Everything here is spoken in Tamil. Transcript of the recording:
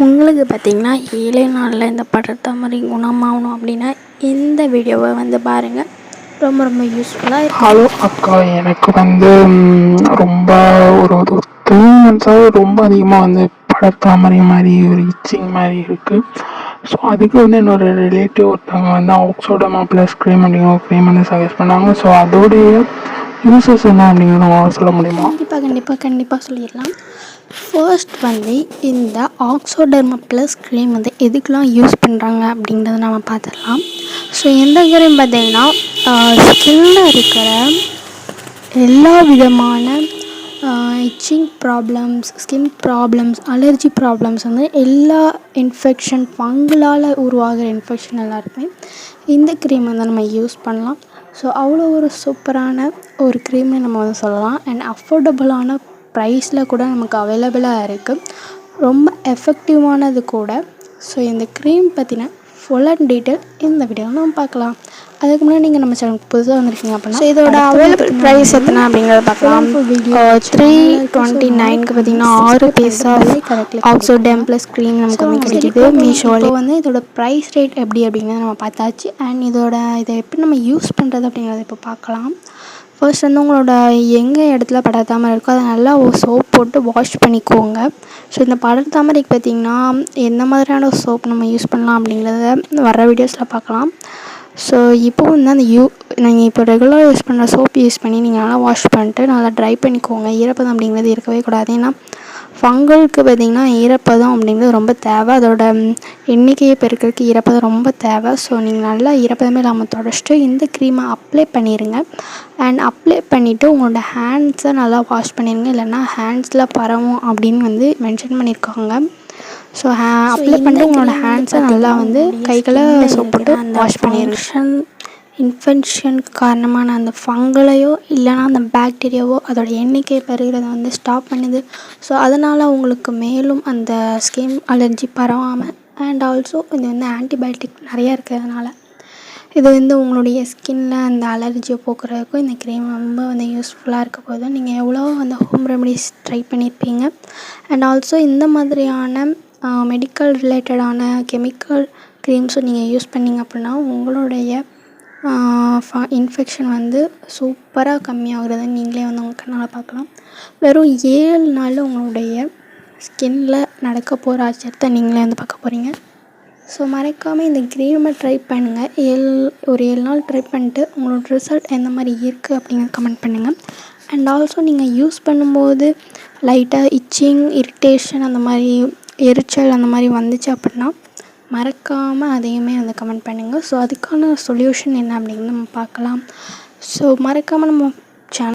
உங்களுக்கு பார்த்திங்கன்னா 7 நாளில் இந்த படர்தாமரை குணமாகணும் அப்படின்னா இந்த வீடியோவை வந்து பாருங்கள். ரொம்ப ரொம்ப யூஸ்ஃபுல்லாக இருக்கும். ஹலோ அக்கா, எனக்கு ரொம்ப ஒரு ஒரு 3 மந்த்ஸாகவே ரொம்ப அதிகமாக படர்தாமரை மாதிரி ஒரு இச்சிங் மாதிரி இருக்குது. ஸோ அதுக்கு என்னோட ரிலேட்டிவ் ஒருத்தவங்க ஆக்ஸோடர்மா ப்ளஸ் க்ரீம் அப்படிங்கிற ஒரு க்ரீம் சஜஸ்ட் பண்ணாங்க. ஸோ அதோடைய யூசஸ் என்ன அப்படிங்கிறத சொல்ல முடியுமா? கண்டிப்பாக சொல்லிடலாம். ஃபர்ஸ்ட் இந்த ஆக்ஸோடர்மா ப்ளஸ் க்ரீம் எதுக்கெலாம் யூஸ் பண்ணுறாங்க அப்படின்றத நம்ம பார்த்துடலாம். ஸோ எந்த க்ரீம் பார்த்திங்கன்னா ஸ்கின்னில் இருக்கிற எல்லா விதமான itching problems, skin problems, allergy problems எல்லா இன்ஃபெக்ஷன், ஃபங்கலால் உருவாகிற இன்ஃபெக்ஷன் எல்லாருக்குமே இந்த க்ரீம் நம்ம யூஸ் பண்ணலாம். ஸோ அவ்வளோ ஒரு சூப்பரான ஒரு க்ரீம்னு நம்ம சொல்லலாம். அண்ட் அஃபோர்டபுளான ப்ரைஸில் கூட நமக்கு அவைலபிளாக இருக்குது. ரொம்ப எஃபெக்டிவானது கூட. ஸோ இந்த க்ரீம் பற்றின ஃபுல் அண்ட் டீட்டெயில் இந்த வீடியோவில் நம்ம பார்க்கலாம். அதுக்கு முன்னாடி நீங்கள் நம்ம சேனலுக்கு புதுசாக வந்திருக்கீங்க அப்படின்னா இதோட அவைலபிள் ப்ரைஸ் எத்தனை அப்படிங்கிறத பார்க்கலாம். 329க்கு பார்த்திங்கன்னா 6 பீஸ் ஆஃப் ஆக்ஸோடர்மா ப்ளஸ் க்ரீம் நமக்கு கிடைக்கிது மீஷோவில். இதோட ப்ரைஸ் ரேட் எப்படி அப்படிங்கிறத நம்ம பார்த்தாச்சு. அண்ட் இதை எப்படி நம்ம யூஸ் பண்ணுறது அப்படிங்கிறத இப்போ பார்க்கலாம். ஃபர்ஸ்ட் உங்களோட எங்கே இடத்துல படர்தாமரை இருக்கோ அதை நல்லா சோப் போட்டு வாஷ் பண்ணிக்கோங்க. ஸோ இந்த படர்தாமரைக்கு பார்த்திங்கன்னா எந்த மாதிரியான சோப் நம்ம யூஸ் பண்ணலாம் அப்படிங்கிறத வர வீடியோஸில் பார்க்கலாம். ஸோ இப்போது நீங்கள் இப்போ ரெகுலராக யூஸ் பண்ணுற சோப் யூஸ் பண்ணி நீங்கள் நல்லா வாஷ் பண்ணிட்டு நல்லா ட்ரை பண்ணிக்கோங்க. ஈரப்பதம் அப்படிங்கிறது இருக்கவே கூடாது. ஏன்னா ஃபங்கலுக்கு பார்த்திங்கன்னா ஈரப்பதம் அப்படிங்கிறது ரொம்ப தேவை. அதோட எண்ணிக்கையை பெருக்கிறதுக்கு ஈரப்பதம் ரொம்ப தேவை. ஸோ நீங்கள் நல்லா ஈரப்பதமே இல்லாமல் தொடச்சிட்டு இந்த க்ரீமை அப்ளை பண்ணிடுங்க. அண்ட் அப்ளை பண்ணிவிட்டு உங்களோட ஹேண்ட்ஸை நல்லா வாஷ் பண்ணிடுங்க. இல்லைன்னா ஹேண்ட்ஸில் பரவும் அப்படின்னு மென்ஷன் பண்ணியிருக்காங்க. ஸோ அப்ளை பண்ணிட்டு உங்களோட ஹேண்ட்ஸை நல்லா கைகளை சோப் போட்டு வாஷ் பண்ணிடுங்க. இன்ஃபெக்ஷன் காரணமான அந்த ஃபங்கலையோ இல்லைனா அந்த பாக்டீரியாவோ அதோட எண்ணிக்கை பெறுகிறத ஸ்டாப் பண்ணுது. ஸோ அதனால் உங்களுக்கு மேலும் அந்த ஸ்கின் அலர்ஜி பரவாமல் அண்ட் ஆல்சோ இது ஆன்டிபயோட்டிக் நிறையா இருக்கிறதுனால இது உங்களுடைய ஸ்கின்னில் அந்த அலர்ஜியை போக்குறதுக்கும் இந்த க்ரீம் ரொம்ப யூஸ்ஃபுல்லாக இருக்க போது. நீங்கள் எவ்வளோ ஹோம் ரெமடிஸ் ட்ரை பண்ணியிருப்பீங்க. அண்ட் ஆல்சோ இந்த மாதிரியான மெடிக்கல் ரிலேட்டடான கெமிக்கல் க்ரீம்ஸும் நீங்கள் யூஸ் பண்ணிங்க அப்படின்னா உங்களுடைய இன்ஃபெக்ஷன் சூப்பராக கம்மியாகிறத நீங்களே உங்கள் கண்ணால் பார்க்கலாம். வெறும் 7 நாளில் உங்களுடைய ஸ்கின்னில் நடக்க போகிற ஆச்சரியத்தை நீங்களே பார்க்க போகிறீங்க. ஸோ மறக்காமல் இந்த க்ரீமை ட்ரை பண்ணுங்கள். ஒரு 7 நாள் ட்ரை பண்ணிட்டு உங்களோட ரிசல்ட் எந்த மாதிரி இருக்குது அப்படிங்கிறத கமெண்ட் பண்ணுங்கள். அண்ட் ஆல்சோ நீங்கள் யூஸ் பண்ணும்போது லைட்டாக இச்சிங், இரிட்டேஷன், அந்த மாதிரி எரிச்சல் அந்த மாதிரி வந்துச்சு அப்படின்னா மறக்காமல் அதையுமே கமெண்ட் பண்ணுங்கள். ஸோ அதுக்கான சொல்யூஷன் என்ன அப்படிங்கிறது நம்ம பார்க்கலாம். ஸோ மறக்காமல் நம்ம சேனல்